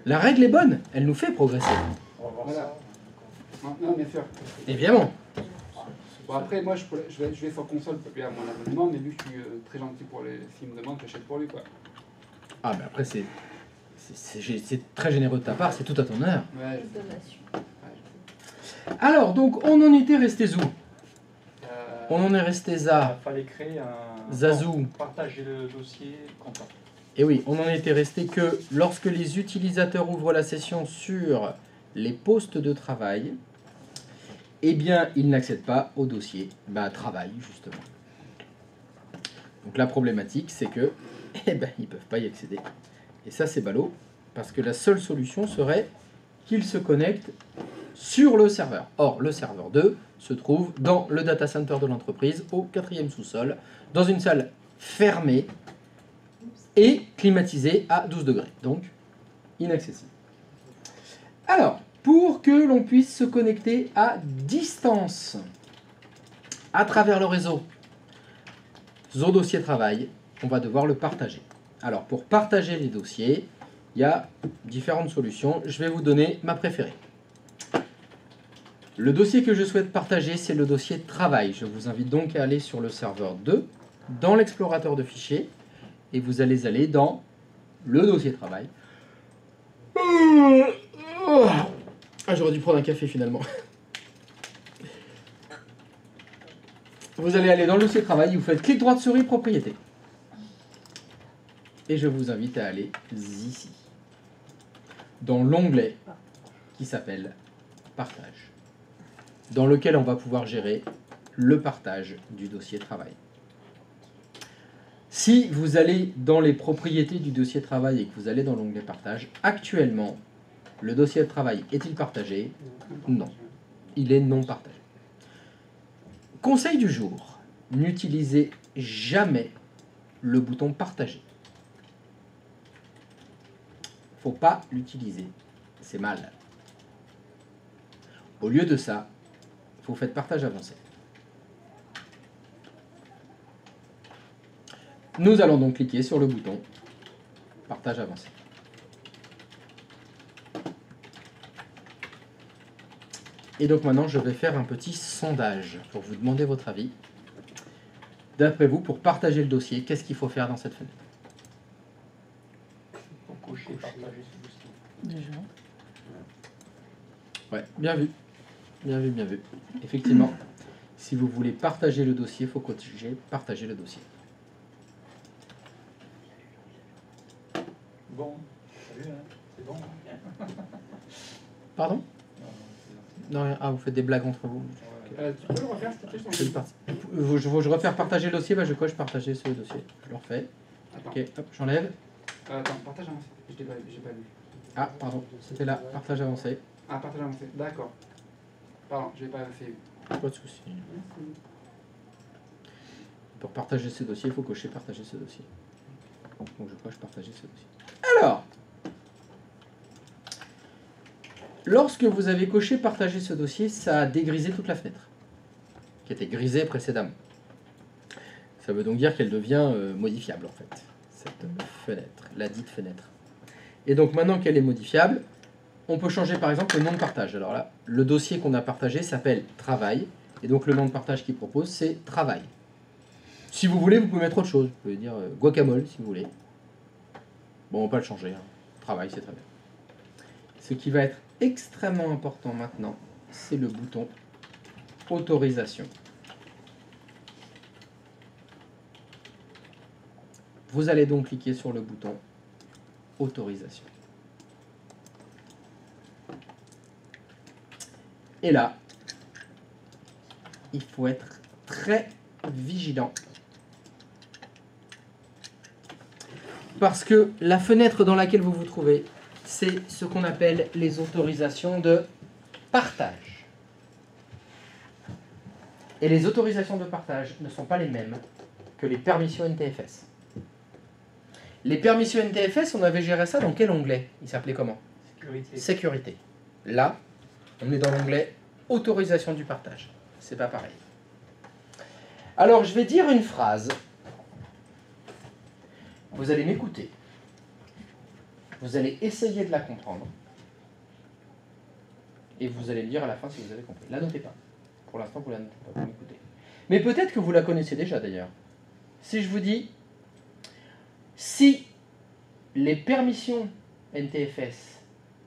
La règle est bonne, elle nous fait progresser. On va voir Voilà. ça. Non, bien sûr. Évidemment. Bon, après, moi, je vais sur console pour payer à mon abonnement, mais vu que je suis très gentil pour les. S'il me demande, j'achète pour lui, quoi. Ah, mais après, c'est très généreux de ta part, c'est tout à ton honneur. Ouais. Donation. Alors, donc, on en était restés où? Euh, On en est restés Il à fallait créer un... Zazou. Partager le dossier comptable. Et oui, on en était resté que lorsque les utilisateurs ouvrent la session sur les postes de travail, eh bien, ils n'accèdent pas au dossier travail, justement. Donc la problématique, c'est que ils ne peuvent pas y accéder. Et ça, c'est ballot, parce que la seule solution serait qu'ils se connectent sur le serveur. Or, le serveur 2 se trouve dans le data center de l'entreprise, au 4e sous-sol, dans une salle fermée et climatisée à 12 degrés. Donc, inaccessible. Alors, pour que l'on puisse se connecter à distance, à travers le réseau, au dossier travail, on va devoir le partager. Alors, pour partager les dossiers, il y a différentes solutions. Je vais vous donner ma préférée. Le dossier que je souhaite partager, c'est le dossier travail. Je vous invite donc à aller sur le serveur 2, dans l'explorateur de fichiers, et vous allez aller dans le dossier travail. Ah, j'aurais dû prendre un café finalement. Vous allez aller dans le dossier travail, vous faites clic droit de souris, propriété. Et je vous invite à aller ici, dans l'onglet qui s'appelle Partage, dans lequel on va pouvoir gérer le partage du dossier travail. Si vous allez dans les propriétés du dossier travail et que vous allez dans l'onglet Partage, actuellement, le dossier de travail est-il partagé? Non. Il est non partagé. Conseil du jour, n'utilisez jamais le bouton Partager. Faut pas l'utiliser, c'est mal. Au lieu de ça, vous faites Partage avancé. Nous allons donc cliquer sur le bouton Partage avancé. Et donc maintenant, je vais faire un petit sondage pour vous demander votre avis. D'après vous, pour partager le dossier, qu'est-ce qu'il faut faire dans cette fenêtre? Pour cocher, partager ce dossier. Déjà. Ouais, bien vu. Bien vu, bien vu. Effectivement, si vous voulez partager le dossier, il faut cocher partager le dossier. Bon, t'as vu, hein, c'est bon. Pardon? Non, rien. Ah, vous faites des blagues entre vous. tu peux le refaire, s'il te plaît, Je sur vais je refais partager le dossier, je coche partager ce dossier. Je le refais. Attends, Ok, hop, j'enlève. attends, partage avancé. J'ai pas lu. Ah, pardon, c'était là, partage avancé. Ah, partage avancé, d'accord. Pardon, je l'ai pas fait. Pas de souci. Pour partager ce dossier, il faut cocher partager ce dossier. Donc je coche partager ce dossier. Alors, lorsque vous avez coché partager ce dossier, ça a dégrisé toute la fenêtre, qui était grisée précédemment. Ça veut donc dire qu'elle devient modifiable en fait, cette fenêtre, la dite fenêtre. Et donc maintenant qu'elle est modifiable, on peut changer par exemple le nom de partage. Alors là, le dossier qu'on a partagé s'appelle travail, et donc le nom de partage qu'il propose c'est travail. Si vous voulez, vous pouvez mettre autre chose. Vous pouvez dire guacamole si vous voulez. Bon, on va pas le changer. Hein. Travail, c'est très bien. Ce qui va être extrêmement important maintenant, c'est le bouton autorisation. Vous allez donc cliquer sur le bouton autorisation. Et là, il faut être très vigilant. Parce que la fenêtre dans laquelle vous vous trouvez, c'est ce qu'on appelle les autorisations de partage. Et les autorisations de partage ne sont pas les mêmes que les permissions NTFS. Les permissions NTFS, on avait géré ça dans quel onglet? Il s'appelait comment? Sécurité. Sécurité. Là, on est dans l'onglet autorisation du partage. C'est pas pareil. Alors, je vais dire une phrase. Vous allez m'écouter. Vous allez essayer de la comprendre. Et vous allez me dire à la fin si vous avez compris. La notez pas. Pour l'instant, vous la notez pas, vous m'écoutez. Mais peut-être que vous la connaissez déjà d'ailleurs. Si je vous dis, si les permissions NTFS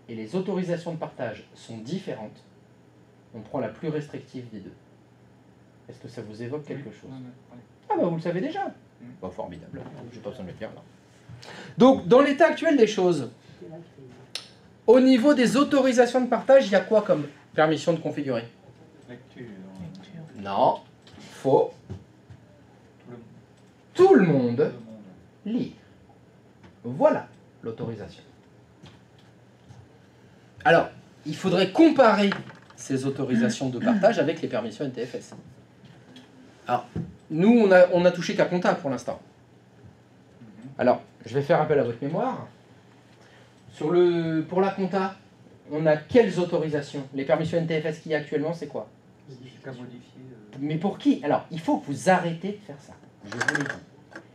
et les autorisations de partage sont différentes, on prend la plus restrictive des deux. Est-ce que ça vous évoque quelque chose? Ah bah vous le savez déjà. Bah, formidable, je n'ai pas besoin de le dire là. Donc dans l'état actuel des choses, au niveau des autorisations de partage, il y a quoi comme permission de configurer? Lecture. Non, faux. Tout Tout le le monde monde. lire. Voilà l'autorisation. Alors, il faudrait comparer ces autorisations de partage avec les permissions NTFS. Alors, nous, on a touché qu'à compta pour l'instant. Alors, je vais faire appel à votre mémoire. Pour la compta, on a quelles autorisations? Les permissions NTFS qu'il y a actuellement, c'est quoi? Qu'à modifier. Mais pour qui? Alors, il faut que vous arrêtez de faire ça. Je vous l'ai dit.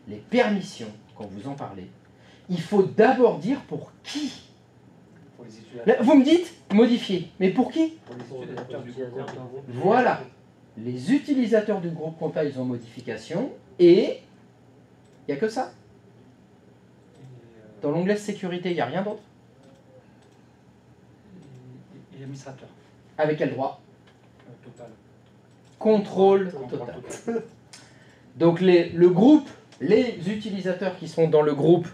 Les permissions, quand vous en parlez, il faut d'abord dire pour qui. Pour les Là, utilisateurs. vous me dites modifier, mais pour qui? Pour les utilisateurs du groupe. Voilà. Les utilisateurs du groupe compta, ils ont modification et il n'y a que ça. Dans l'onglet sécurité, il n'y a rien d'autre. Et l'administrateur. Avec quel droit? Total. Contrôle total. Donc le groupe, les utilisateurs qui sont dans le groupe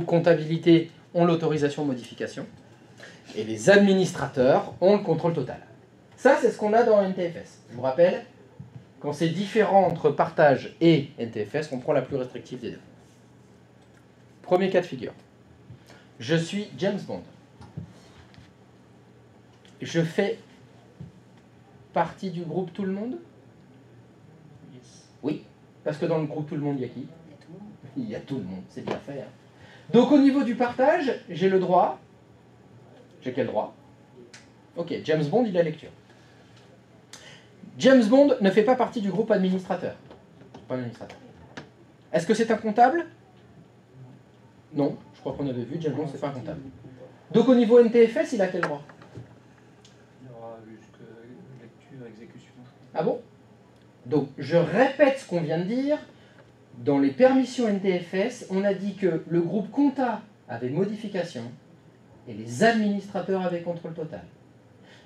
comptabilité ont l'autorisation modification et les administrateurs ont le contrôle total. Ça, c'est ce qu'on a dans NTFS. Je vous rappelle, quand c'est différent entre partage et NTFS, on prend la plus restrictive des deux. Premier cas de figure. Je suis James Bond. Je fais partie du groupe Tout le Monde? Yes. Oui, parce que dans le groupe Tout le Monde, il y a qui? Il y a tout le monde, c'est bien fait. Hein. Donc au niveau du partage, j'ai le droit. J'ai quel droit? Ok, James Bond, il a lecture. James Bond ne fait pas partie du groupe administrateur. Pas administrateur. Est-ce que c'est un comptable? Non, je crois qu'on avait vu, James Bond, c'est pas un comptable. Donc au niveau NTFS, il a quel droit? Il y aura jusque lecture, exécution. Ah bon? Donc je répète ce qu'on vient de dire. Dans les permissions NTFS, on a dit que le groupe compta avait modification et les administrateurs avaient contrôle total.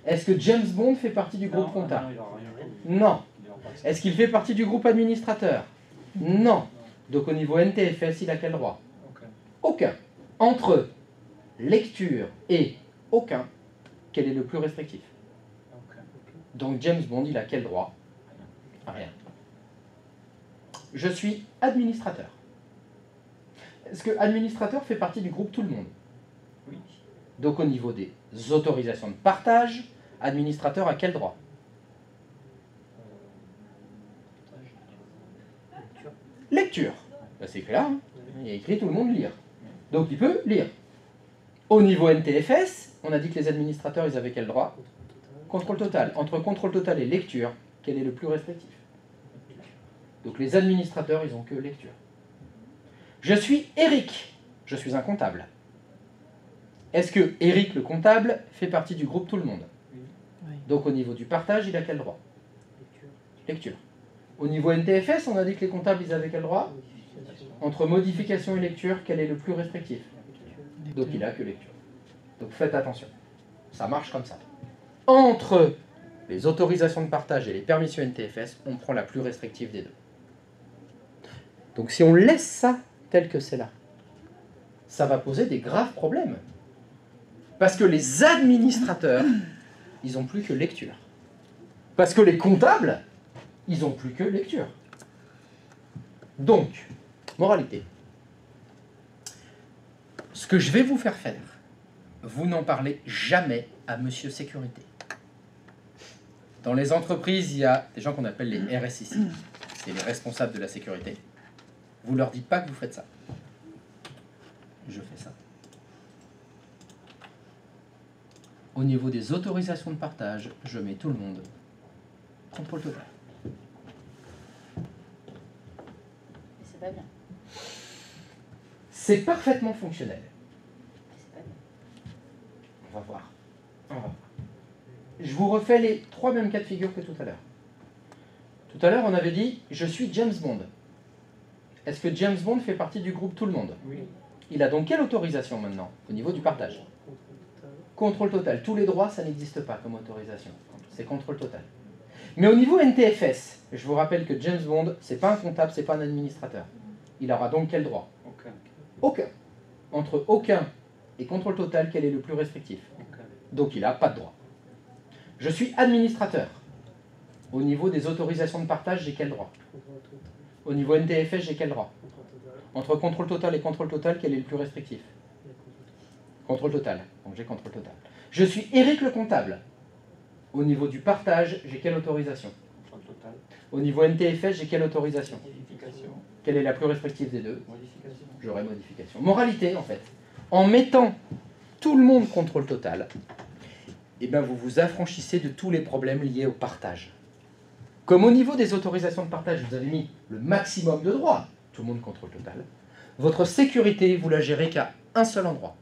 Est-ce que James Bond fait partie du groupe compta? Non, il aura rien. Non. Il aura pas ça. Est-ce qu'il fait partie du groupe administrateur? Non. Donc au niveau NTFS, il a quel droit? Ok. Aucun. Entre lecture et aucun, quel est le plus restrictif? Ok. Donc James Bond, il a quel droit? Rien. Je suis administrateur. Est-ce que administrateur fait partie du groupe Tout le Monde? Oui. Donc au niveau des autorisations de partage, administrateur a quel droit? Lecture. Ben, c'est écrit là. Hein. Il y a écrit tout le monde lire. Donc il peut lire. Au niveau NTFS, on a dit que les administrateurs, ils avaient quel droit? Contrôle total. Entre contrôle total et lecture, quel est le plus restrictif? Donc les administrateurs, ils n'ont que lecture. Je suis Eric. Je suis un comptable. Est-ce que Eric le comptable fait partie du groupe Tout le Monde? Oui. Donc au niveau du partage, il a quel droit? Lecture. Au niveau NTFS, on a dit que les comptables, ils avaient quel droit? Entre modification et lecture, quel est le plus restrictif? Donc il a que lecture. Donc faites attention. Ça marche comme ça. Entre les autorisations de partage et les permissions NTFS, on prend la plus restrictive des deux. Donc si on laisse ça tel que c'est là, ça va poser des graves problèmes. Parce que les administrateurs, ils n'ont plus que lecture. Parce que les comptables, ils n'ont plus que lecture. Donc, moralité. Ce que je vais vous faire faire, vous n'en parlez jamais à Monsieur Sécurité. Dans les entreprises, il y a des gens qu'on appelle les RSIC. C'est les responsables de la sécurité. Vous leur dites pas que vous faites ça. Je fais ça. Au niveau des autorisations de partage, je mets tout le monde. Contrôle total. C'est pas bien. C'est parfaitement fonctionnel. On va voir. On va voir. Je vous refais les 3 mêmes cas de figure que tout à l'heure. Tout à l'heure, on avait dit « Je suis James Bond ». Est-ce que James Bond fait partie du groupe Tout le Monde? Oui. Il a donc quelle autorisation maintenant au niveau du partage? Contrôle total. Tous les droits, ça n'existe pas comme autorisation. C'est contrôle total. Mais au niveau NTFS, je vous rappelle que James Bond, c'est pas un comptable, c'est pas un administrateur. Il aura donc quel droit? Aucun. Aucun. Entre aucun et contrôle total, quel est le plus restrictif? Aucun. Donc il n'a pas de droit. Je suis administrateur. Au niveau des autorisations de partage, j'ai quel droit? Au niveau NTFS, j'ai quel droit? Entre contrôle total et contrôle total, quel est le plus restrictif? Contrôle total. Donc j'ai contrôle total. Je suis Eric le comptable. Au niveau du partage, j'ai quelle autorisation? Contrôle total. Au niveau NTFS, j'ai quelle autorisation? Modification. Quelle est la plus restrictive des deux? Modification. J'aurai modification. Moralité, en fait. En mettant tout le monde contrôle total, eh ben vous vous affranchissez de tous les problèmes liés au partage. Comme au niveau des autorisations de partage, vous avez mis le maximum de droits, tout le monde contrôle total, votre sécurité, vous la gérez qu'à un seul endroit,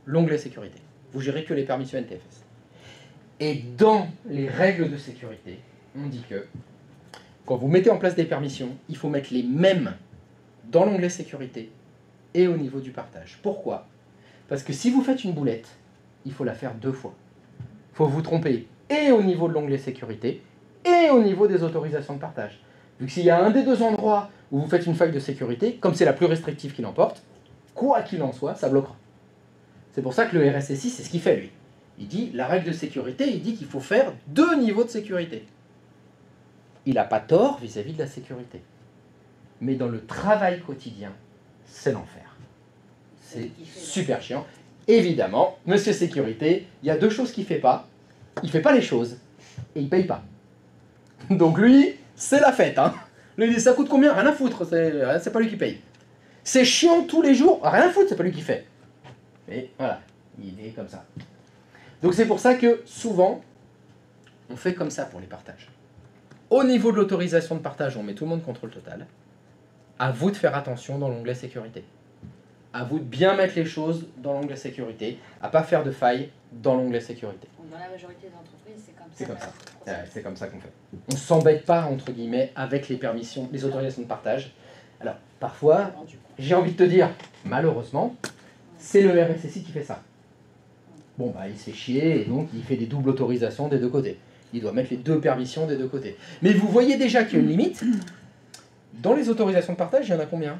l'onglet sécurité. Vous gérez que les permissions NTFS. Et dans les règles de sécurité, on dit que quand vous mettez en place des permissions, il faut mettre les mêmes dans l'onglet sécurité et au niveau du partage. Pourquoi? Parce que si vous faites une boulette, il faut la faire 2 fois. Il faut vous tromper et au niveau de l'onglet sécurité et au niveau des autorisations de partage. Vu que s'il y a un des 2 endroits où vous faites une faille de sécurité, comme c'est la plus restrictive qui l'emporte, quoi qu'il en soit, ça bloquera. C'est pour ça que le RSSI, c'est ce qu'il fait lui. Il dit, la règle de sécurité, il dit qu'il faut faire 2 niveaux de sécurité. Il n'a pas tort vis-à-vis de la sécurité. Mais dans le travail quotidien, c'est l'enfer. C'est super chiant. Évidemment, monsieur sécurité, il y a 2 choses qu'il ne fait pas. Il ne fait pas les choses et il ne paye pas. Donc lui, c'est la fête. Hein. Lui, il dit, ça coûte combien? Rien à foutre, c'est pas lui qui paye. C'est chiant tous les jours, rien à foutre, c'est pas lui qui fait. Mais voilà, il est comme ça. Donc c'est pour ça que souvent, on fait comme ça pour les partages. Au niveau de l'autorisation de partage, on met tout le monde contrôle total. À vous de faire attention dans l'onglet sécurité. À vous de bien mettre les choses dans l'onglet sécurité, à pas faire de failles dans l'onglet sécurité. Dans la majorité des entreprises, c'est comme ça. C'est comme ça. Ouais, c'est comme ça qu'on fait. On ne s'embête pas, entre guillemets, avec les permissions, les autorisations de partage. Alors, parfois, j'ai envie de te dire, malheureusement, c'est le RSSI qui fait ça. Bon, bah, il se fait chier, et donc il fait des doubles autorisations des 2 côtés. Il doit mettre les 2 permissions des 2 côtés. Mais vous voyez déjà qu'il y a une limite. Dans les autorisations de partage, il y en a combien?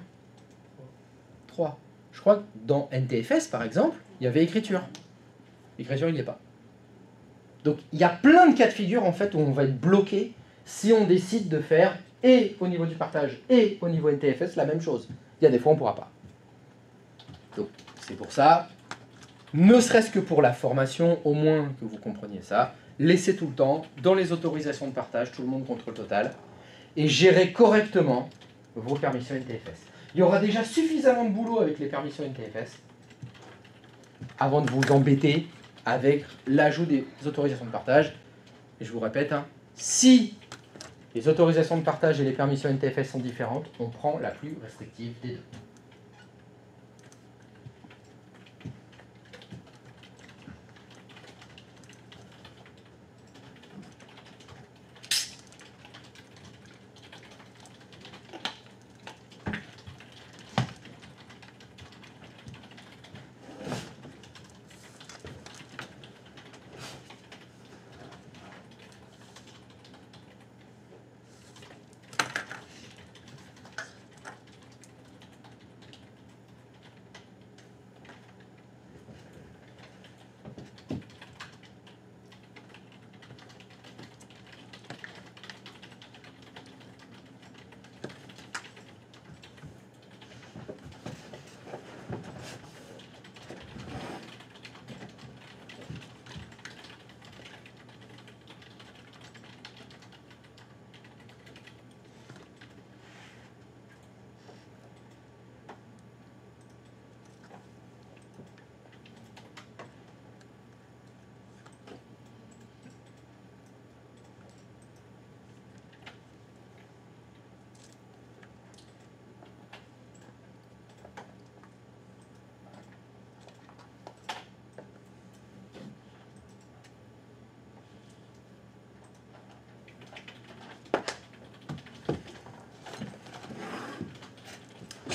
3. Je crois que dans NTFS, par exemple, il y avait écriture. L'écriture, il n'y est pas. Donc, il y a plein de cas de figure, en fait, où on va être bloqué si on décide de faire, et au niveau du partage, et au niveau NTFS, la même chose. Il y a des fois, on ne pourra pas. Donc, c'est pour ça, ne serait-ce que pour la formation, au moins que vous compreniez ça, laissez tout le temps, dans les autorisations de partage, tout le monde contrôle total, et gérez correctement vos permissions NTFS. Il y aura déjà suffisamment de boulot avec les permissions NTFS avant de vous embêter avec l'ajout des autorisations de partage. Et je vous répète, hein, si les autorisations de partage et les permissions NTFS sont différentes, on prend la plus restrictive des 2.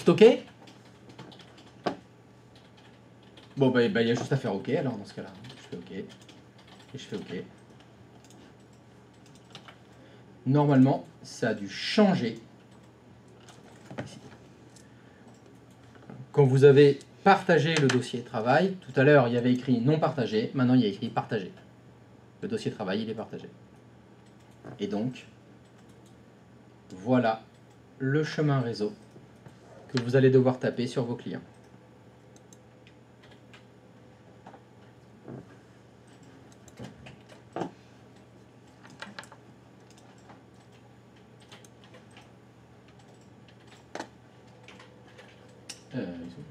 C'est OK? Bon, bah, il y a juste à faire OK, alors, dans ce cas-là. Je fais OK. Et je fais OK. Normalement, ça a dû changer. Ici. Quand vous avez partagé le dossier travail, tout à l'heure, il y avait écrit non partagé. Maintenant, il y a écrit partagé. Le dossier travail, il est partagé. Et donc, voilà le chemin réseau que vous allez devoir taper sur vos clients. Ils sont-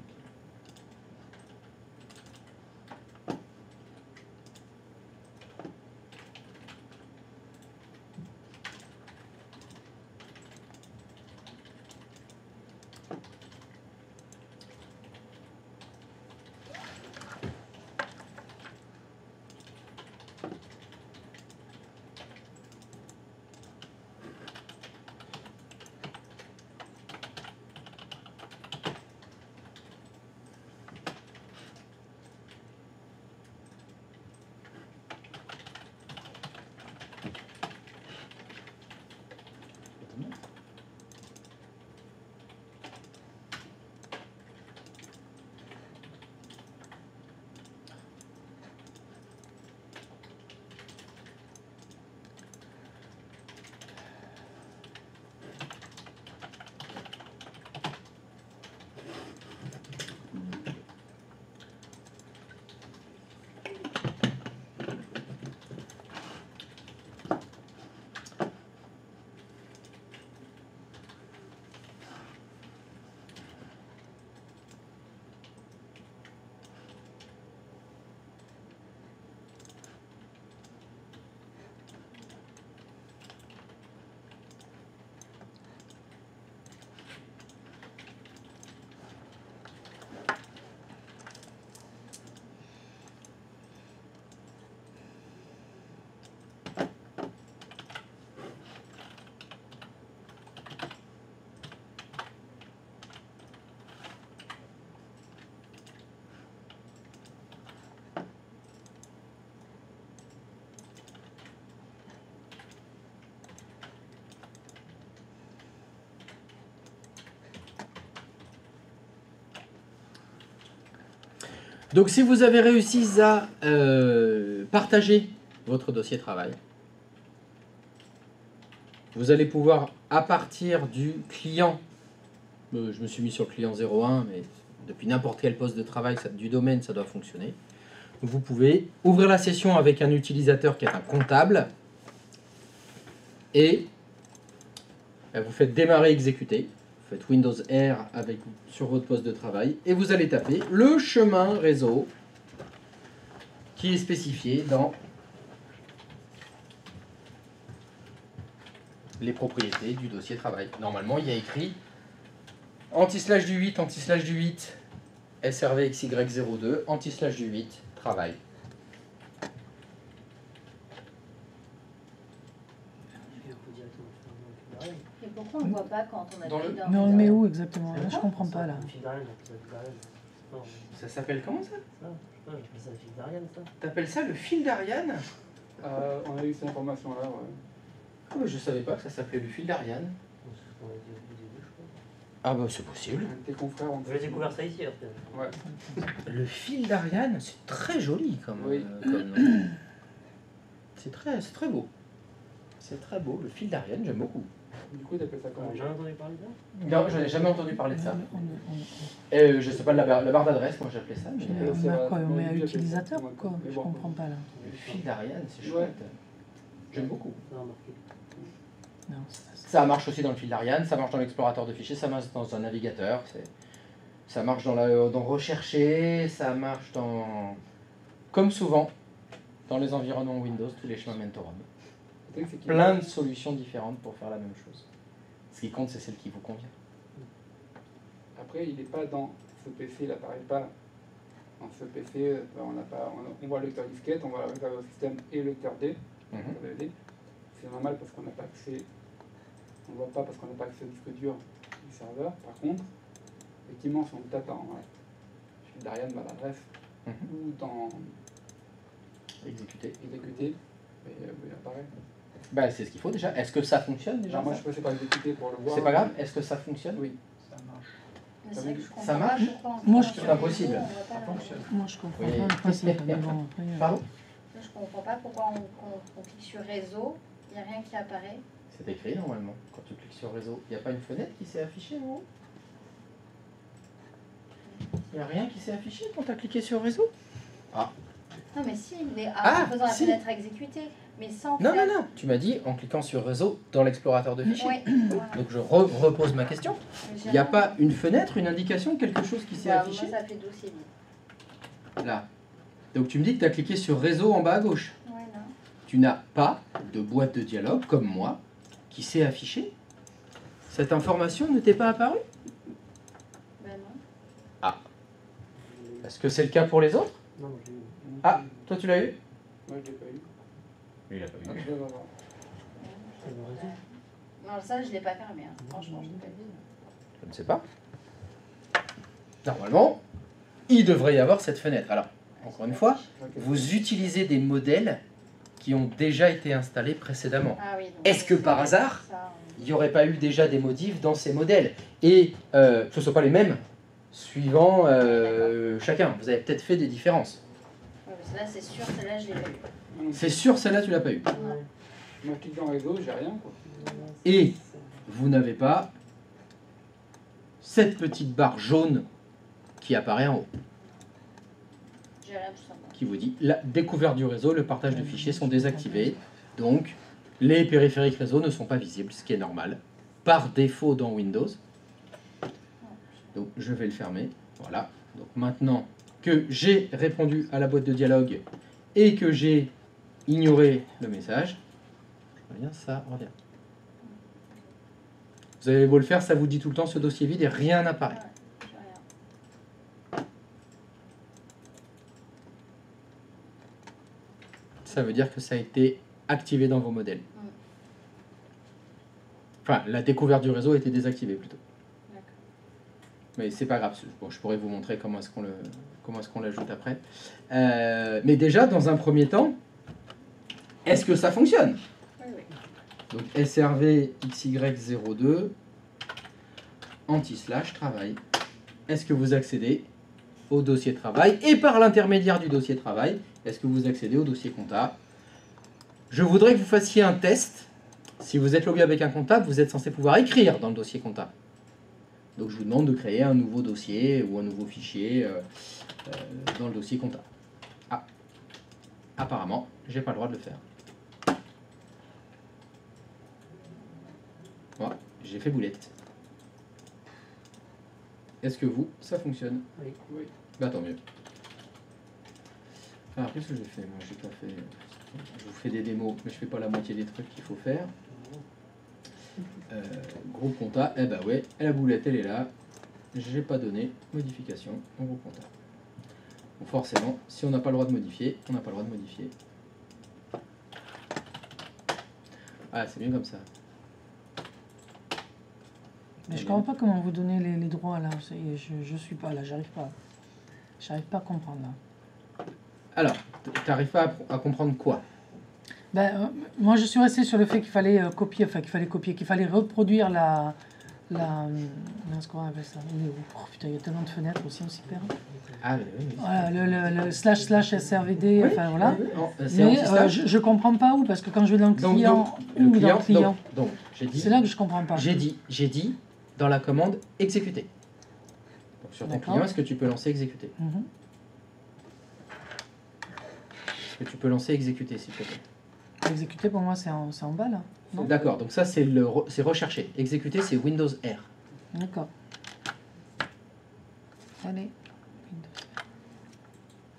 Donc, si vous avez réussi à partager votre dossier travail, vous allez pouvoir, à partir du client, je me suis mis sur le client 01, mais depuis n'importe quel poste de travail du domaine, ça doit fonctionner. Vous pouvez ouvrir la session avec un utilisateur qui est un comptable et vous faites démarrer, exécuter. Vous faites Windows R sur votre poste de travail et vous allez taper le chemin réseau qui est spécifié dans les propriétés du dossier travail. Normalement, il y a écrit anti-slash du 8, anti-slash du 8, SRVXY02, anti-slash du 8, travail. Et pourquoi on ne voit pas quand on a Dans mis le- dans Mais on le met où exactement? Là, je comprends pas là. Ça s'appelle comment ça? J'appelle ça le fil d'Ariane, ça. T'appelles ça le fil d'Ariane? On a eu cette information-là, ouais. Ah bah, je savais pas que ça s'appelait le fil d'Ariane. C'est ce qu'on a dit au début, je crois. Ah bah c'est possible. Un de tes confrères ont J'ai découvert ça ici, après. Ouais. Le fil d'Ariane, c'est très joli comme, Oui. comme nom. C'est très beau. C'est très beau, le fil d'Ariane, j'aime beaucoup. Du coup, t'appelles ça comment? J'ai jamais entendu parler de ça. Non, j'en ai jamais entendu parler de ça. On Je sais pas, la barre d'adresse, moi j'appelais ça. Mais, met à quoi? On met à utilisateur ou quoi? Je comprends pas là. le fil d'Ariane, c'est Ouais. chouette. J'aime beaucoup. Ça a remarqué. Non, c'est pas ça. Ça marche aussi dans le fil d'Ariane, ça marche dans l'explorateur de fichiers, ça marche dans un navigateur, ça marche dans rechercher, ça marche dans... Comme souvent, dans les environnements Windows, tous les chemins mènent au Rhum. Le truc, c'est qu'il- Plein de solutions différentes pour faire la même chose. Ce qui compte, c'est celle qui vous convient. Après, il n'est pas dans ce PC, il n'apparaît pas dans ce PC. On voit le lecteur disquette, on voit le lecteur au système et le lecteur D. Mhm. DVD. C'est normal parce qu'on n'a pas accès, on ne voit pas parce qu'on n'a pas accès au disque dur du serveur. Par contre, effectivement, si on tape chez Darian l'adresse, ou dans Exécuter. exécuter, il apparaît. Bah, c'est ce qu'il faut déjà. Est-ce que ça fonctionne déjà? Moi, je passais par exécuter pour le voir. C'est pas grave. Est-ce que ça fonctionne? Oui. Ça marche. Mais c'est vrai que je comprends Ça pas marche? pourquoi Moi, on je prend trouve sur impossible. réseau, on va pas Ça la- fonctionne. Moi, je comprends Oui. pas le principe. Mais bon, après, Pardon? Je comprends pas pourquoi on clique sur réseau, il n'y a rien qui apparaît. C'est écrit normalement. Quand tu cliques sur réseau, il n'y a pas une fenêtre qui s'est affichée en haut? Il n'y a rien qui s'est affiché quand tu as cliqué sur réseau? Non mais si, mais Ah, en faisant la si. fenêtre exécutée, mais sans Non, faire... non, non. Tu m'as dit en cliquant sur réseau dans l'explorateur de fichiers. Ouais, voilà. Donc je repose ma question. Mais j'ai Il n'y a rien. pas une fenêtre, une indication, quelque chose qui s'est Bah, affiché? moi ça fait dossier vide. Là. Donc tu me dis que tu as cliqué sur réseau en bas à gauche. Ouais, non. Tu n'as pas de boîte de dialogue comme moi qui s'est affichée. Cette information ne t'est pas apparue? Ben non. Est-ce que c'est le cas pour les autres? Non, j'ai eu. Ah, toi tu l'as eu? Moi, je l'ai pas eu. Lui, il l'a pas Ah, eu. je dois avoir. C'est le réseau. Non, ça je l'ai pas fermé, hein. Franchement, je l'ai pas vu. Je ne sais pas. Normalement, il devrait y avoir cette fenêtre. Alors, encore une fois, Ok. vous utilisez des modèles qui ont déjà été installés précédemment. Ah oui, donc Est-ce que par hasard, ça, il n'y aurait pas eu déjà des modifs dans ces modèles? Et que ce ne soit pas les mêmes suivant chacun. Vous avez peut-être fait des différences. ouais, parce que là c'est sûr, celle-là je l'ai pas eu. C'est sûr, celle-là, tu l'as pas eu. Ouais. Moi, je clique dans réseau, j'ai rien, quoi. Et vous n'avez pas cette petite barre jaune qui apparaît en haut, J'ai rien tout simplement. qui vous dit la découverte du réseau, le partage de fichiers sont désactivés. Donc, les périphériques réseau ne sont pas visibles, ce qui est normal, par défaut dans Windows. Donc, je vais le fermer. Voilà. Donc, maintenant que j'ai répondu à la boîte de dialogue et que j'ai ignoré le message, je reviens, ça revient. Vous avez beau le faire, ça vous dit tout le temps ce dossier vide et rien n'apparaît. Ouais, j'ai rien. Ça veut dire que ça a été activé dans vos modèles. Enfin, la découverte du réseau a été désactivée plutôt. D'accord. Mais c'est pas grave. Bon, je pourrais vous montrer comment est-ce qu'on l'ajoute après. Mais déjà, dans un premier temps, est-ce que ça fonctionne? Oui, oui. Donc SRV XY02 anti/slash travail. Est-ce que vous accédez au dossier travail? Et par l'intermédiaire du dossier travail, est-ce que vous accédez au dossier compta? Je voudrais que vous fassiez un test. Si vous êtes logué avec un comptable, vous êtes censé pouvoir écrire dans le dossier comptable. Donc je vous demande de créer un nouveau dossier ou un nouveau fichier dans le dossier comptable. Ah, apparemment, j'ai pas le droit de le faire. Voilà, j'ai fait boulette. Est-ce que vous, ça fonctionne? Oui. Oui. Bah tant mieux. Alors qu'est-ce que j'ai fait? Moi j'ai pas fait. Je vous fais des démos, mais je fais pas la moitié des trucs qu'il faut faire. Groupe compta, eh bah ouais, la boulette elle est là. J'ai pas donné modification en groupe compta. Donc forcément, si on n'a pas le droit de modifier, on n'a pas le droit de modifier. Ah, c'est mieux comme ça. Mais je comprends pas comment vous donnez les droits là. Je suis pas là, j'arrive pas. J'arrive pas à comprendre là. Alors, t'arrives pas à comprendre quoi? Ben, moi je suis resté sur le fait qu'il fallait copier, qu'il fallait reproduire ce qu'on appelle ça. Oh putain, il y a tellement de fenêtres aussi, on s'y perd. Ah, mais oui, Voilà, le // SRVD, oui, enfin voilà. oui, oui. C'est Mais anti-slash. je comprends pas où, parce que quand je vais dans le client, le ou dans le client, donc, j'ai dit, c'est là que je comprends pas. j'ai dit dans la commande exécuter. Donc, sur ton D'accord. client, est-ce que tu peux lancer exécuter? Mhm. Est-ce que tu peux lancer exécuter, s'il te plaît? Exécuter pour moi c'est en bas là. Non. D'accord, donc ça c'est recherché. Exécuter c'est Windows R. D'accord. Allez.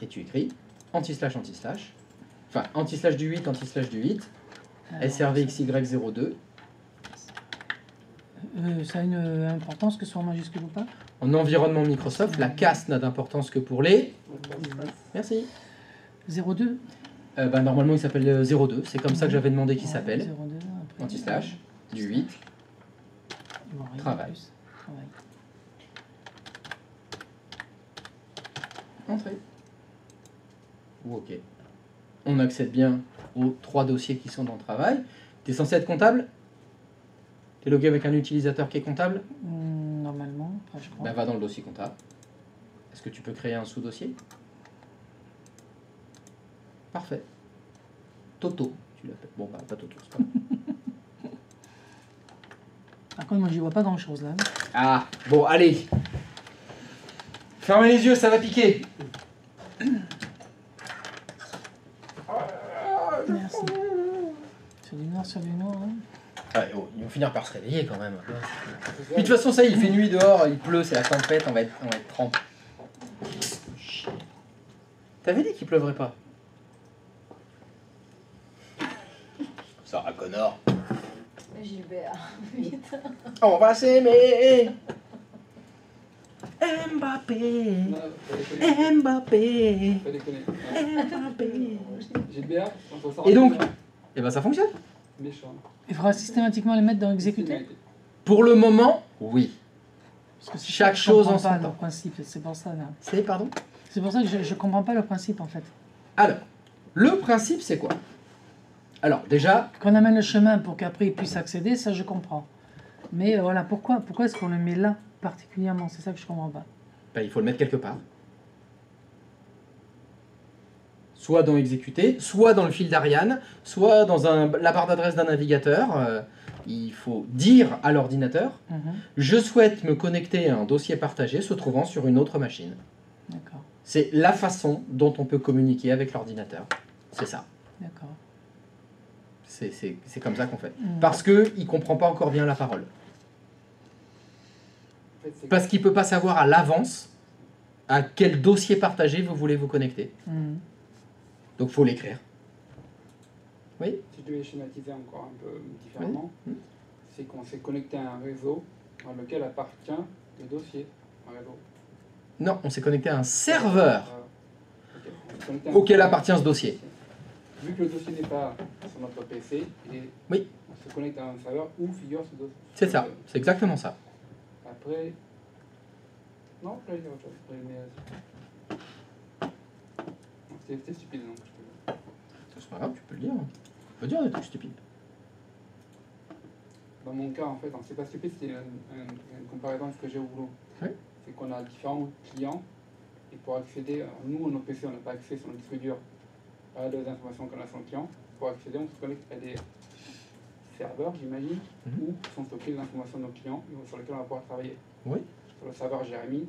Et tu écris anti//, enfin anti// du 8, anti// du 8, Alors, SRVXY02, ça a une importance que ce soit en majuscule ou pas? en environnement Microsoft, la casse n'a d'importance que pour les... Merci. 02. Normalement il s'appelle 02, c'est comme ça que j'avais demandé qu'il Ouais, s'appelle. 02, après. Anti// du 8, Bon, rien de travail. plus. Travail. Entrée. Ou OK. On accède bien aux 3 dossiers qui sont dans le travail. Tu es censé être comptable? Tu es logué avec un utilisateur qui est comptable? Normalement, enfin, je crois. Ben, va dans le dossier comptable. Est-ce que tu peux créer un sous-dossier? Parfait. Toto, tu l'appelles. Bon, bah, pas Toto, c'est pas grave. Par contre, moi, j'y vois pas grand-chose là. Ah, bon, allez. Fermez les yeux, ça va piquer. Merci. Sur du noir, hein. Ah, oh, ils vont finir par se réveiller quand même. Puis de toute façon, ça y est, il fait nuit dehors, il pleut, c'est la tempête, on va être trempé. T'avais dit qu'il pleuvrait pas? Sarah Connor. Gilbert, vite. On va s'aimer. Mbappé. Non, pas déconner. Mbappé. Pas déconner. Mbappé. Gilbert, on s'en sort. Et donc Eh ben ça fonctionne. Méchant. Il faudra systématiquement les mettre dans exécuter. Pour le moment, oui. Parce que Chaque je chose comprends en son pas le temps. principe, c'est pour ça là. C'est pardon? C'est pour ça que je comprends pas le principe en fait. Alors, le principe c'est quoi? Alors déjà, Qu'on amène le chemin pour qu'après il puisse accéder, ça je comprends. Mais voilà, pourquoi est-ce qu'on le met là particulièrement? C'est ça que je comprends pas. ben, il faut le mettre quelque part. Soit dans exécuter, soit dans le fil d'Ariane, soit dans la barre d'adresse d'un navigateur. Il faut dire à l'ordinateur, Mhm. je souhaite me connecter à un dossier partagé se trouvant sur une autre machine. D'accord, C'est la façon dont on peut communiquer avec l'ordinateur. C'est ça. d'accord. C'est comme ça qu'on fait. Mhm. Parce qu'il ne comprend pas encore bien la parole. En fait, c'est Parce qu'il ne peut pas savoir à l'avance à quel dossier partagé vous voulez vous connecter. Mhm. Donc il faut l'écrire. Oui. Si je devais schématiser encore un peu différemment, Oui. c'est qu'on s'est connecté à un réseau dans lequel appartient le dossier. Un réseau. Non, on s'est connecté à un serveur Ok. On s'est connecté à un auquel serveur. appartient ce dossier. Vu que le dossier n'est pas sur notre PC, Oui. on se connecte à un serveur où figure ce dossier. C'est ça, c'est exactement ça. Après. Non, là, il y a autre chose. Là, mais, non, c'était stupide, donc je peux. C'est pas grave, tu peux le dire. Tu peux dire des trucs stupides. Dans mon cas, en fait, c'est pas stupide, c'était une comparaison avec ce que j'ai au boulot. Oui. C'est qu'on a différents clients et pour accéder, nous, nos PC, on n'a pas accès sur notre disque dur à des informations qu'on a sur le client. Pour accéder, on se connecte à des serveurs, j'imagine, Mhm. où sont stockées les informations de nos clients et sur lesquels on va pouvoir travailler. Oui. Sur le serveur Jérémy,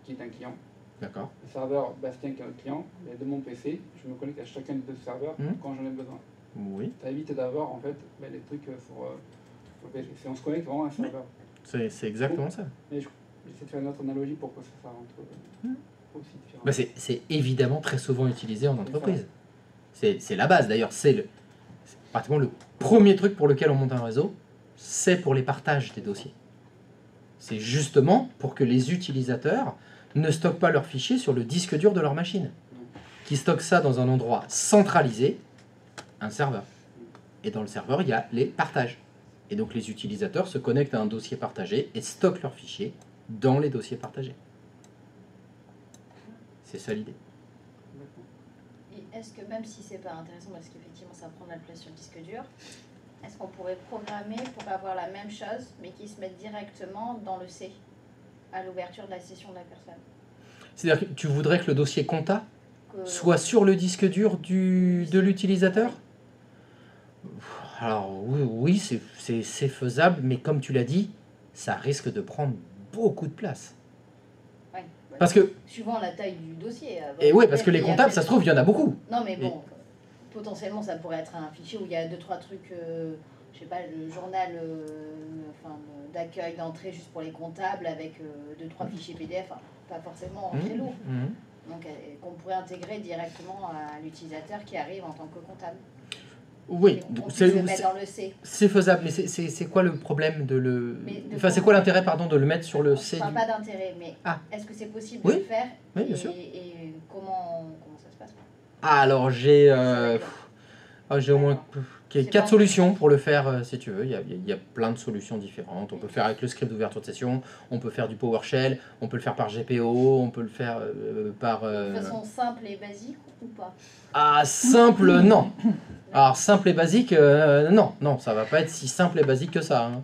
qui est un client, D'accord. le serveur Bastien, qui est un client, et de mon PC, je me connecte à chacun des deux serveurs Mhm. quand j'en ai besoin. Oui. Ça évite d'avoir en fait des trucs sur le PC. On se connecte vraiment à un serveur. C'est exactement ça. Mais j'essaie de faire une autre analogie pour que ça rentre aussi différent. Bah, c'est évidemment très souvent utilisé en entreprise. C'est la base d'ailleurs. C'est pratiquement le premier truc pour lequel on monte un réseau, c'est pour les partages des dossiers. C'est justement pour que les utilisateurs ne stockent pas leurs fichiers sur le disque dur de leur machine. Qui stockent ça dans un endroit centralisé, un serveur. Et dans le serveur, il y a les partages. Et donc les utilisateurs se connectent à un dossier partagé et stockent leurs fichiers dans les dossiers partagés. C'est ça l'idée. Et est-ce que même si c'est pas intéressant parce qu'effectivement ça prend de la place sur le disque dur, est-ce qu'on pourrait programmer pour avoir la même chose mais qui se mette directement dans le C à l'ouverture de la session de la personne? C'est-à-dire que tu voudrais que le dossier compta Que- soit sur le disque dur de l'utilisateur? Alors oui, c'est faisable, mais comme tu l'as dit, ça risque de prendre beaucoup de place. Ouais. Parce que, Suivant la taille du dossier. et ouais, parce que les Il y a comptables, ça se trouve, il y en a beaucoup. Non, mais bon, potentiellement, ça pourrait être un fichier où il y a 2-3 trucs, je sais pas, le journal d'accueil, d'entrée juste pour les comptables avec 2-3 fichiers PDF, enfin, pas forcément très lourd. Donc, qu'on pourrait intégrer directement à l'utilisateur qui arrive en tant que comptable. Oui, Et donc on puisse le mettre dans le C. c'est faisable, mais c'est quoi le problème de le... Mais de Enfin, c'est quoi l'intérêt, pardon, de le mettre sur le Je C ne parle du... pas d'intérêt, mais Ah. est-ce que c'est possible Oui. de le faire? Oui, bien sûr. Et comment ça se passe? Ah, alors j'ai Ça va être j'ai au moins Ok, 4 solutions pour le faire si tu veux. Il y a plein de solutions différentes. On peut faire avec le script d'ouverture de session, on peut faire du PowerShell, on peut le faire par GPO, on peut le faire par... De façon simple et basique ou pas? Ah, simple, non. Alors, simple et basique, non. Non, ça va pas être si simple et basique que ça. Hein.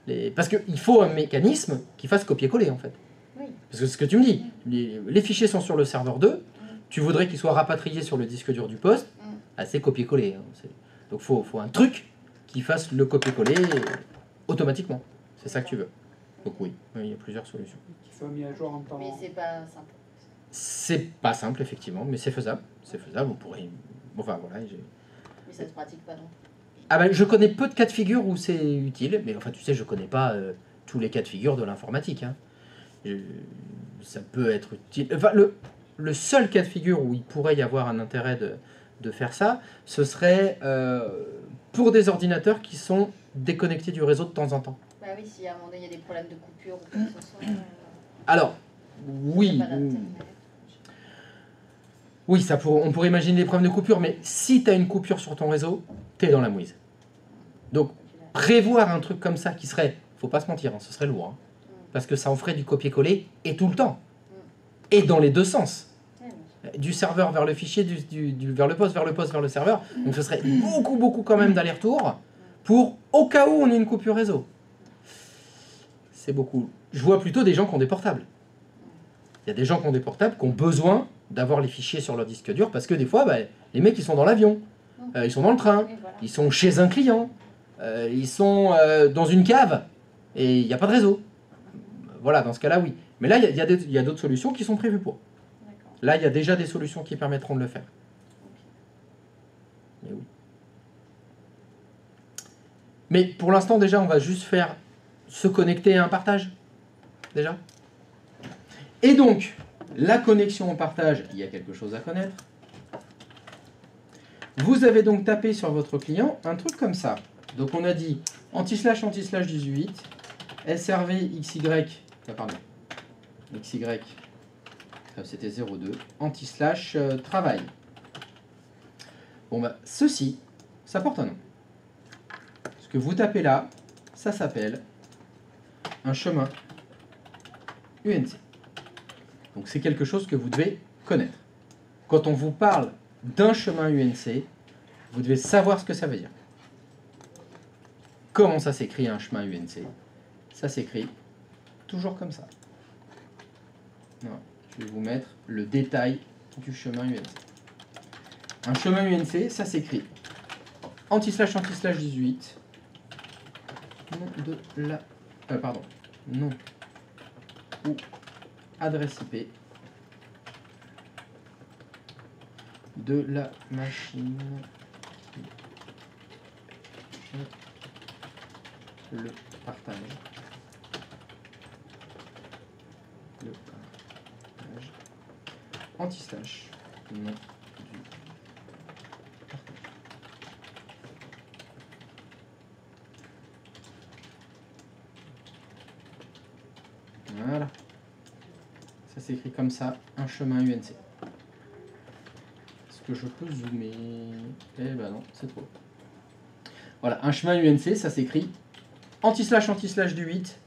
D'accord. Parce qu'il faut un mécanisme qui fasse copier-coller, en fait. Oui. Parce que c'est ce que tu me dis, les fichiers sont sur le serveur 2, tu voudrais qu'ils soient rapatriés sur le disque dur du poste, c'est copier-coller. Hein. Donc il faut un truc qui fasse le copier-coller automatiquement. C'est ça que tu veux. Donc oui, il y a plusieurs solutions. Qui soit mis à jour en temps. Mais c'est pas simple. C'est pas simple, effectivement, mais c'est faisable. C'est faisable, on pourrait... Enfin voilà. Mais ça se pratique pas non. Ah ben, je connais peu de cas de figure où c'est utile, mais enfin tu sais, je connais pas tous les cas de figure de l'informatique. Hein. Ça peut être utile. Enfin, le seul cas de figure où il pourrait y avoir un intérêt de faire ça, ce serait pour des ordinateurs qui sont déconnectés du réseau de temps en temps. Bah oui, si à un moment donné il y a des problèmes de coupure ou quoi que ce soit. Alors, oui. Oui, on pourrait imaginer des problèmes de coupure, mais si tu as une coupure sur ton réseau, tu es dans la mouise. Donc, prévoir un truc comme ça qui serait, faut pas se mentir, hein, ce serait lourd, hein, parce que ça en ferait du copier-coller et tout le temps. Et dans les deux sens. Du serveur vers le fichier, vers le poste, vers le poste, vers le serveur. Donc ce serait beaucoup quand même d'aller-retour pour, au cas où on ait une coupure réseau. C'est beaucoup. Je vois plutôt des gens qui ont des portables. Il y a des gens qui ont des portables qui ont besoin d'avoir les fichiers sur leur disque dur parce que des fois, les mecs, ils sont dans l'avion, ils sont dans le train, ils sont chez un client, ils sont dans une cave et il n'y a pas de réseau. Voilà, dans ce cas-là, oui. Mais là, il y a d'autres solutions qui sont prévues pour. Là, il y a déjà des solutions qui permettront de le faire. Mais oui. Mais pour l'instant, déjà, on va juste faire se connecter à un partage. Déjà. Et donc, la connexion au partage, il y a quelque chose à connaître. Vous avez donc tapé sur votre client un truc comme ça. Donc, on a dit //18, SRV XY, pardon, XY, c'était 02, // travail. Bon, ceci, ça porte un nom. Ce que vous tapez là, ça s'appelle un chemin UNC. Donc c'est quelque chose que vous devez connaître. Quand on vous parle d'un chemin UNC, vous devez savoir ce que ça veut dire. Comment ça s'écrit un chemin UNC? Ça s'écrit toujours comme ça. Non, je vais vous mettre le détail du chemin UNC. Un chemin UNC, ça s'écrit //18, nom de la... pardon, nom ou adresse IP de la machine le partage. Le partage. Anti-slash. Nom du partage. Voilà. Ça s'écrit comme ça, un chemin UNC. Est-ce que je peux zoomer? Eh ben non, c'est trop. Voilà, un chemin UNC, ça s'écrit // du 8,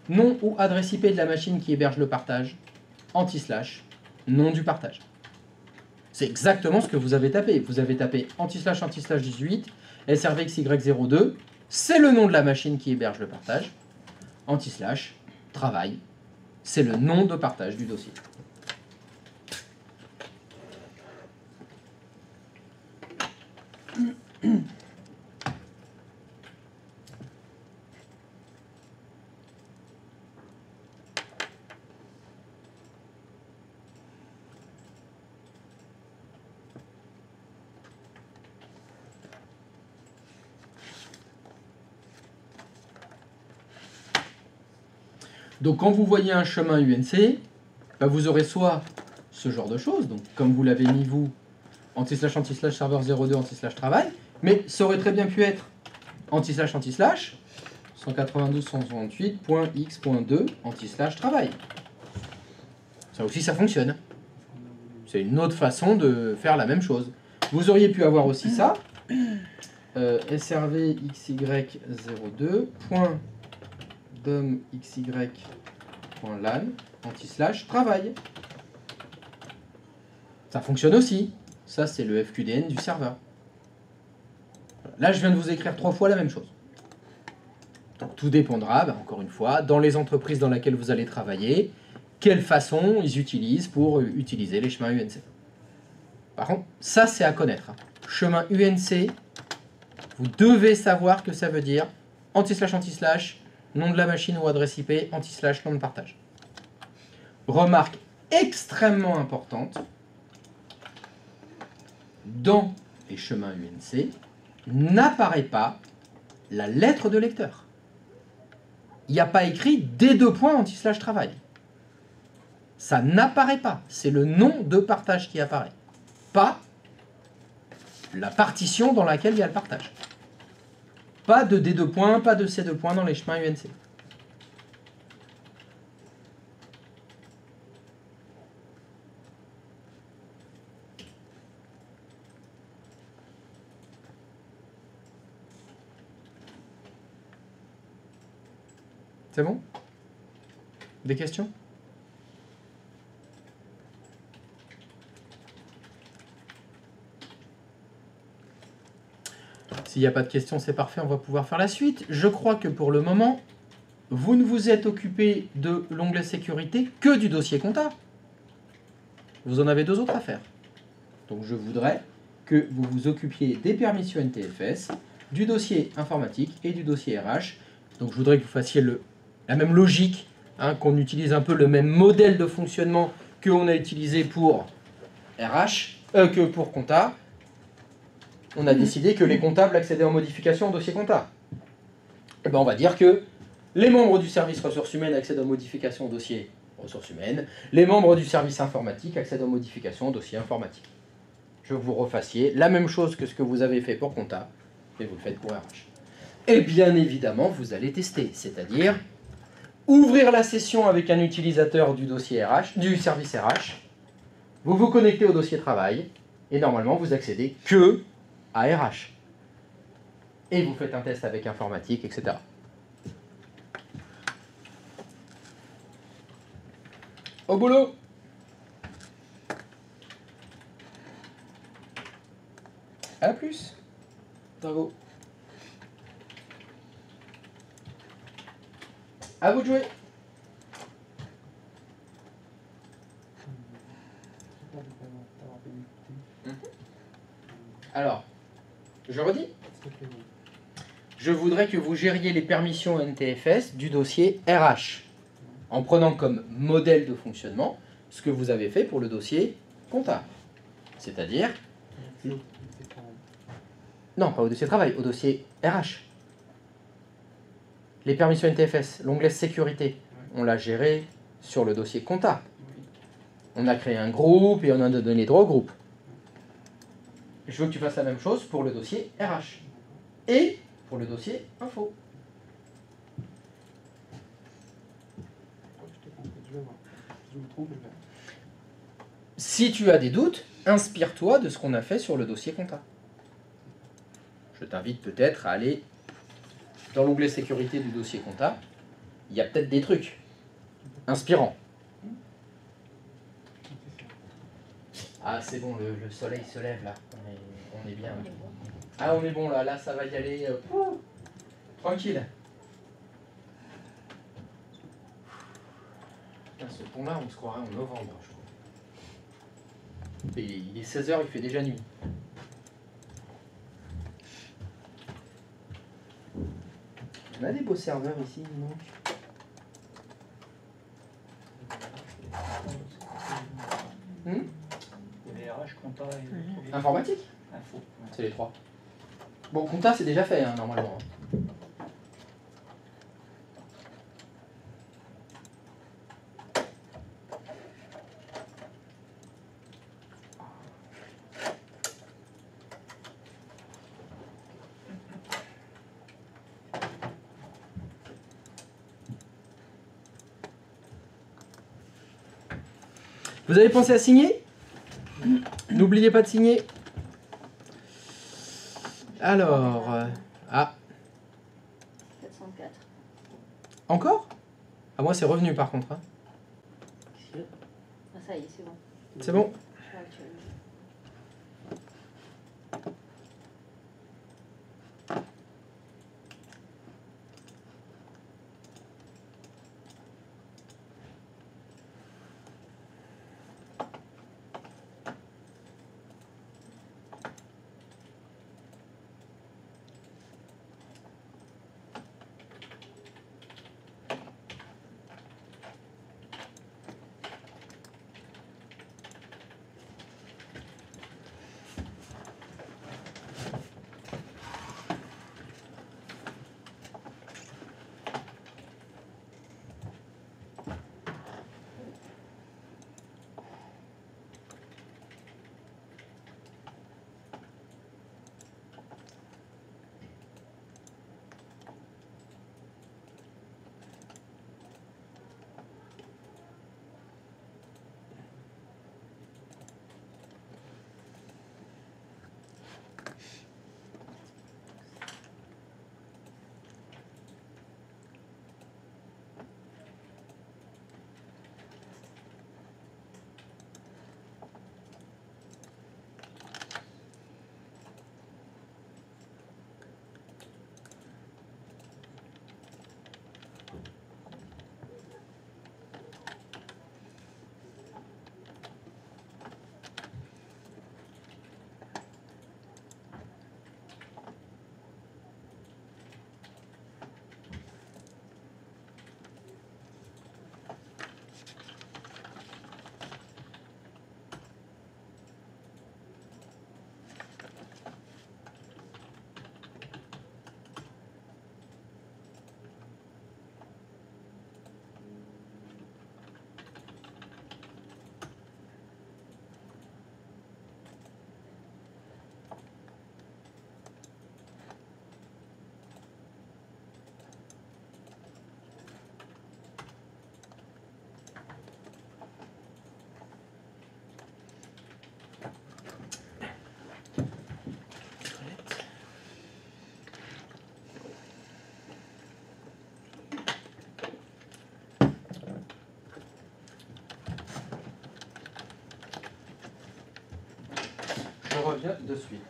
nom ou adresse IP de la machine qui héberge le partage, // nom du partage. C'est exactement ce que vous avez tapé. Vous avez tapé // 18, SRVXY02, c'est le nom de la machine qui héberge le partage, // travail, c'est le nom de partage du dossier. Donc quand vous voyez un chemin UNC, vous aurez soit ce genre de choses, donc comme vous l'avez mis vous, // serveur 02 // travail, mais ça aurait très bien pu être // 192.168.x.2 // Ça aussi ça fonctionne. C'est une autre façon de faire la même chose. Vous auriez pu avoir aussi ça, SRV XY02 point dom XY.lan anti/slash travail. Ça fonctionne aussi. Ça, c'est le FQDN du serveur. Là, je viens de vous écrire 3 fois la même chose. Donc, tout dépendra, encore une fois, dans les entreprises dans lesquelles vous allez travailler, quelle façon ils utilisent pour utiliser les chemins UNC. Par contre, ça, c'est à connaître. Chemin UNC, vous devez savoir que ça veut dire anti/anti/, nom de la machine ou adresse IP, anti/, nom de partage. Remarque extrêmement importante, dans les chemins UNC, n'apparaît pas la lettre de lecteur. Il n'y a pas écrit D2 anti/, travail. Ça n'apparaît pas. C'est le nom de partage qui apparaît. Pas la partition dans laquelle il y a le partage. Pas de D2 pas de C2 dans les chemins UNC. C'est bon? Des questions? S'il n'y a pas de questions, c'est parfait, on va pouvoir faire la suite. Je crois que pour le moment, vous ne vous êtes occupé de l'onglet sécurité que du dossier compta. Vous en avez 2 autres à faire. Donc je voudrais que vous vous occupiez des permissions NTFS, du dossier informatique et du dossier RH. Donc je voudrais que vous fassiez la même logique, hein, qu'on utilise un peu le même modèle de fonctionnement qu'on a utilisé pour RH, que pour compta. On a décidé que les comptables accédaient en modification au dossier compta. Et ben on va dire que les membres du service ressources humaines accèdent en modification au dossier ressources humaines, les membres du service informatique accèdent en modification au dossier informatique. Je veux que vous refassiez la même chose que ce que vous avez fait pour compta, et vous le faites pour RH. Et bien évidemment, vous allez tester, c'est-à-dire ouvrir la session avec un utilisateur du dossier RH, du service RH, vous vous connectez au dossier travail, et normalement vous accédez que à RH. Et vous faites un test avec informatique, etc. Au boulot! À plus! Bravo! À vous de jouer! Alors, je redis. Je voudrais que vous gériez les permissions NTFS du dossier RH, en prenant comme modèle de fonctionnement ce que vous avez fait pour le dossier compta. C'est-à-dire... Non, pas au dossier travail, au dossier RH. Les permissions NTFS, l'onglet sécurité, on l'a géré sur le dossier compta. On a créé un groupe et on a donné les droits au groupe. Je veux que tu fasses la même chose pour le dossier RH et pour le dossier info. Si tu as des doutes, inspire-toi de ce qu'on a fait sur le dossier compta. Je t'invite peut-être à aller dans l'onglet sécurité du dossier compta. Il y a peut-être des trucs inspirants. Ah, c'est bon, le soleil se lève là. On est bien. Ah, on est bon là. Là, ça va y aller. Tranquille. Putain, ce pont-là, on se croirait en novembre, je crois. Et il est 16h, il fait déjà nuit. On a des beaux serveurs ici, non? Les RH, compta et Informatique? info. C'est les 3. Bon, compta, c'est déjà fait, hein, normalement. Vous avez pensé à signer? N'oubliez pas de signer. Alors, ah, 404. encore? Ah, moi c'est revenu par contre, hein. Qu'est-ce qu'il y a? Ah, ça y est, c'est bon. C'est bon? Je vais actualiser. Je reviens de suite.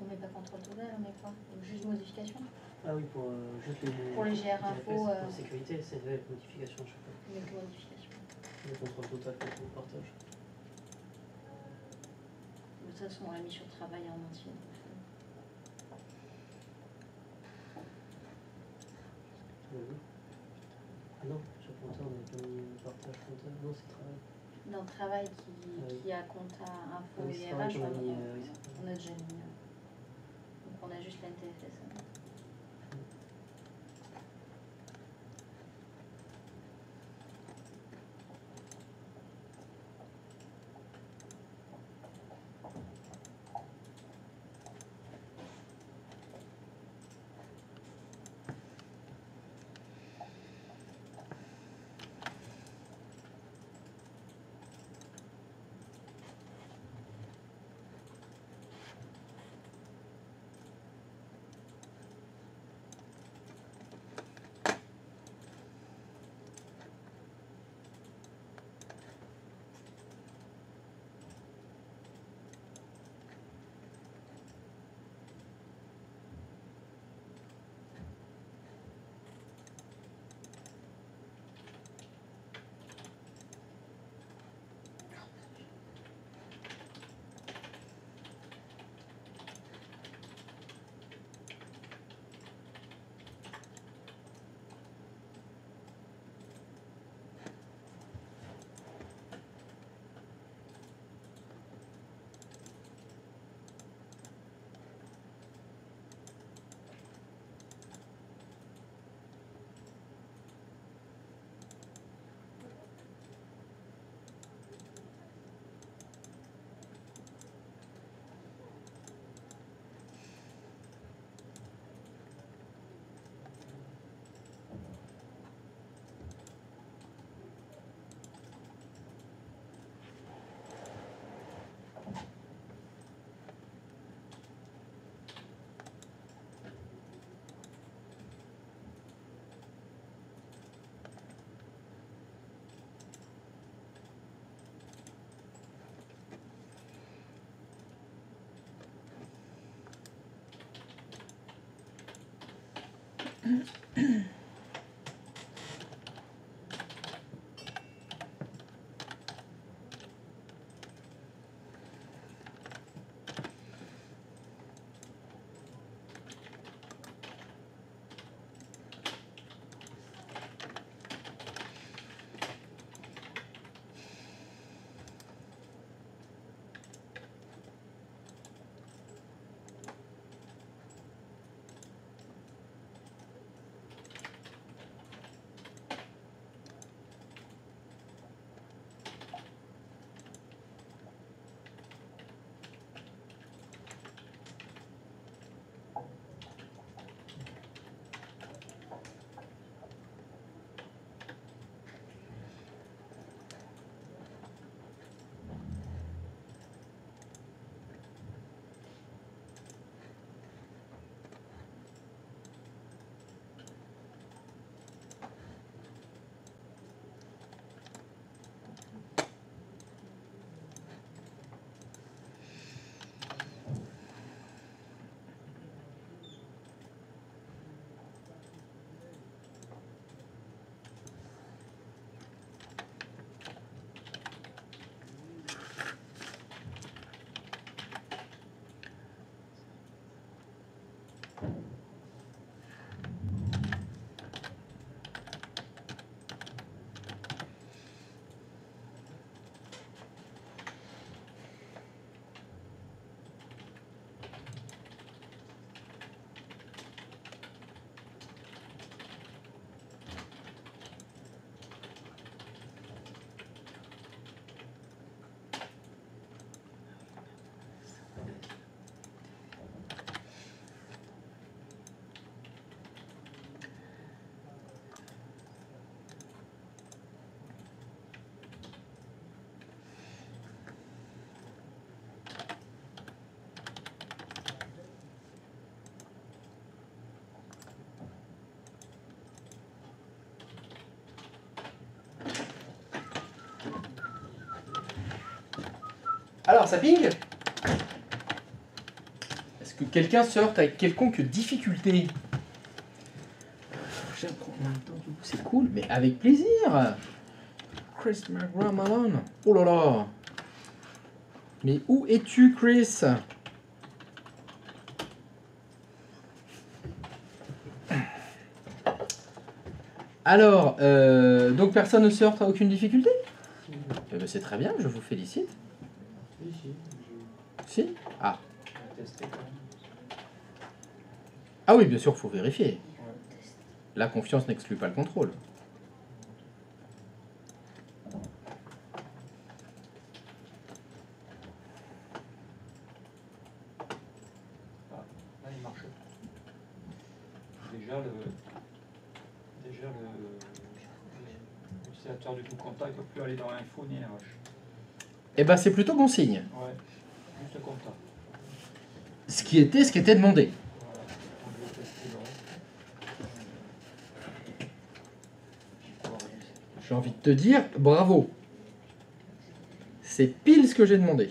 On met pas contrôle total, on met quoi? Juste modification? Ah oui, pour juste les. Pour les GR info, Pour la sécurité, c'est la modification, je sais pas. on met que modification. Le contrôle total, contrôle partage. De toute façon, on l'a mis sur travail en entier. Oui. Ah non, sur compteur, on n'a pas mis partage compteur. Non, c'est travail. Dans travail Ah qui a compta info Oui, c'est et travail RH, qu'on a on, mis, oui, c'est on a déjà mis. Donc on a juste l'NTFS. Alors, ça ping? Est-ce que quelqu'un se heurte avec quelconque difficulté? J'apprends en même temps, du coup, c'est cool, mais avec plaisir. Chris McGraw-Malone. Oh là là. Mais où es-tu, Chris? Alors, donc personne ne se heurte à aucune difficulté? Eh ben, c'est très bien, je vous félicite. Si? Ah. Tester quand même. Ah oui, bien sûr, il faut vérifier. La confiance n'exclut pas le contrôle. Là, il marche. Déjà l'utilisateur du tout contact ne peut plus aller dans l'info ni RH. Eh ben, c'est plutôt bon signe. Ouais, juste contact. Ce qui était demandé. Voilà. On veut tester le reste. J'ai envie de te dire, bravo. C'est pile ce que j'ai demandé.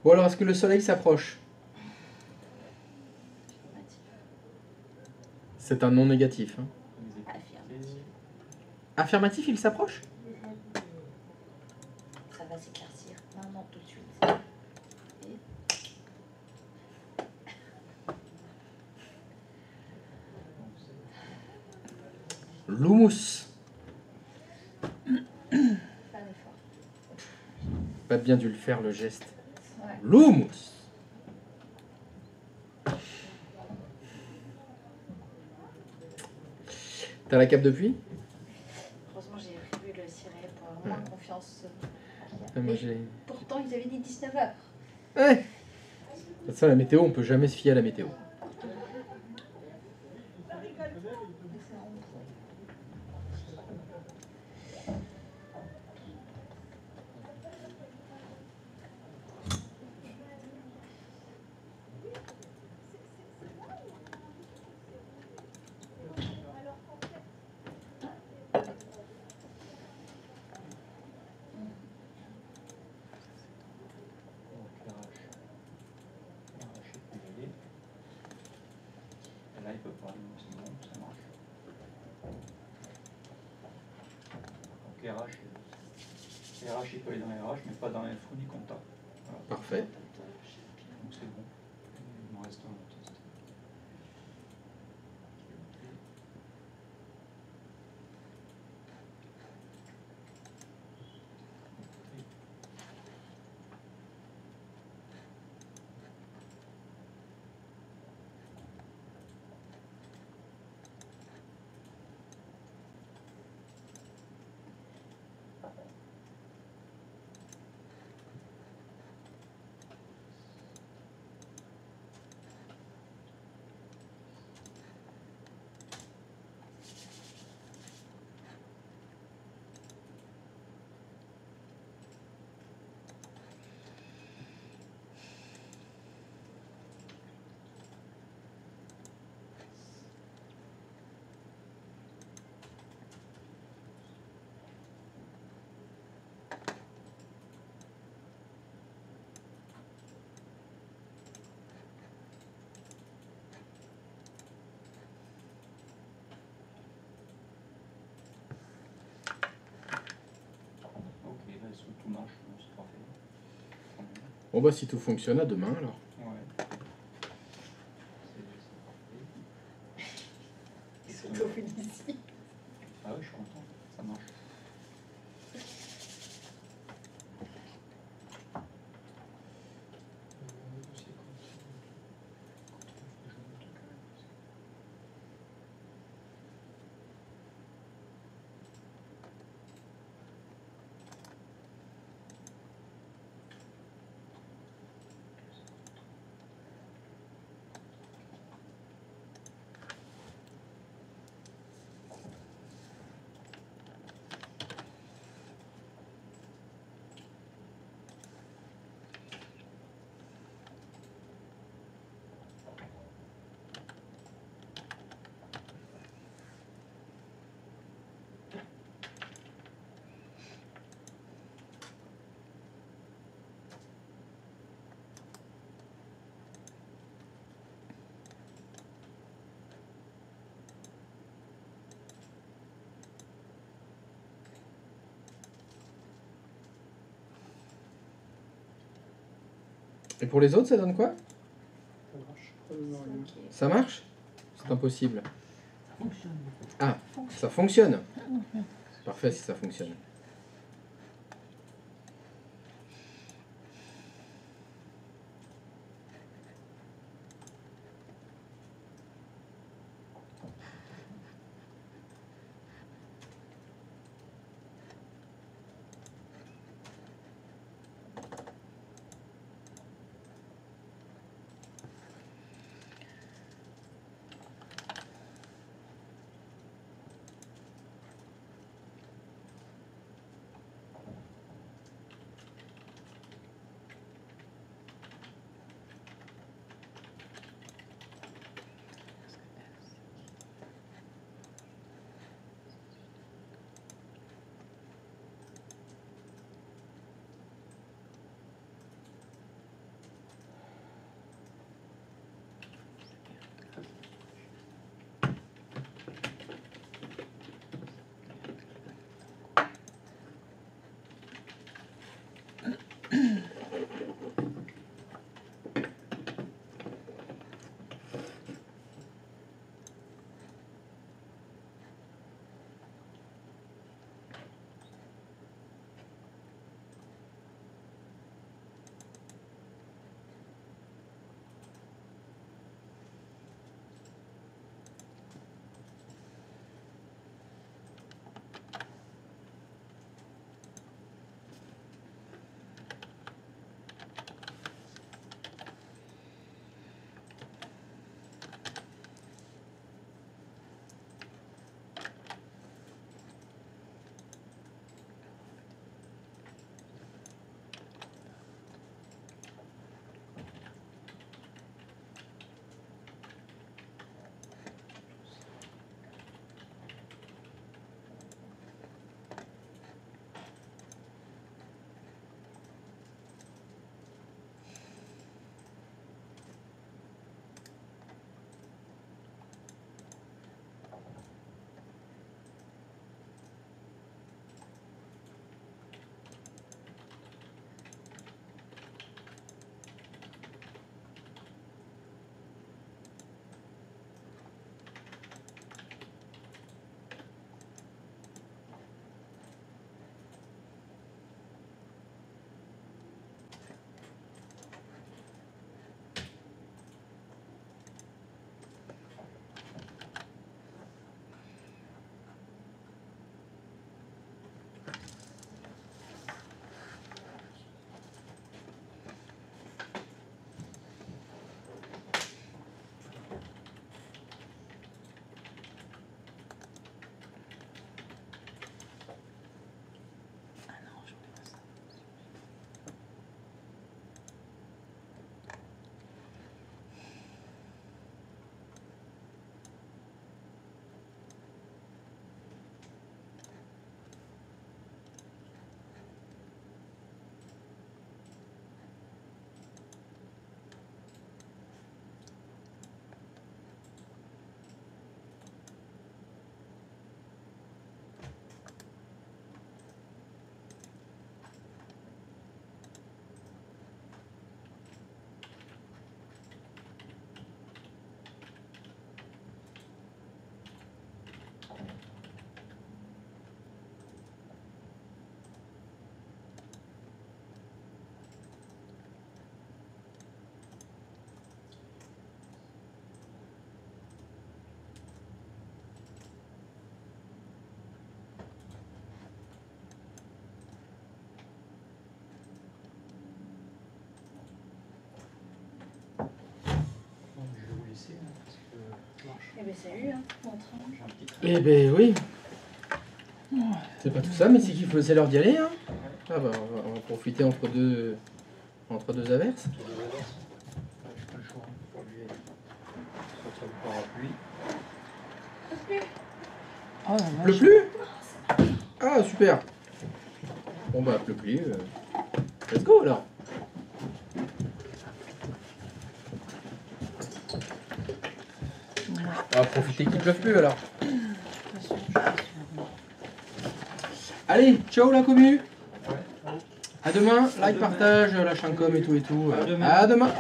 Bon alors, est-ce que le soleil s'approche? C'est un non négatif. Hein. Affirmatif. Affirmatif, il s'approche? Ça va s'éclaircir maintenant tout de suite. Lumos. Pas d'effort. Pas bien dû le faire le geste. Ouais. Lumos. T'as la cape depuis? Heureusement, j'ai prévu le ciré pour avoir moins confiance. Moi j'ai. Pourtant, ils avaient dit 19h. Ouais. De toute façon, la météo, on peut jamais se fier à la météo. Là, il peut pas, c'est bon, ça marche. Donc RH, il peut aller dans RH, mais pas dans l'info ni compta. Voilà. Parfait. Donc c'est bon. Il nous reste un test. Ok, là, tout marche, c'est parfait. Bon bah si tout fonctionne, à demain alors. Ouais. Ils s'auto-félicient. Ah oui, je suis content, ça marche. Et pour les autres, ça donne quoi? Ça marche. Ok. Ça marche? C'est impossible. Ça fonctionne. Ah, ça fonctionne. Parfait si ça fonctionne. Eh ben salut, hein, montre. J'ai un petit train. Eh ben oui. C'est pas tout ça, mais c'est l'heure d'y aller. Hein. Ah bah, on va profiter entre deux averses. J'ai pas le choix pour lui sortir du parapluie. Oh la Pleut vache. plus? Ah super. Bon bah pleut plus. Let's go alors. On va profiter qu'il pleuve plus alors. Allez, ciao la commu. Ouais. À demain, like, demain. partage, la chancom et tout et tout. À demain. À demain.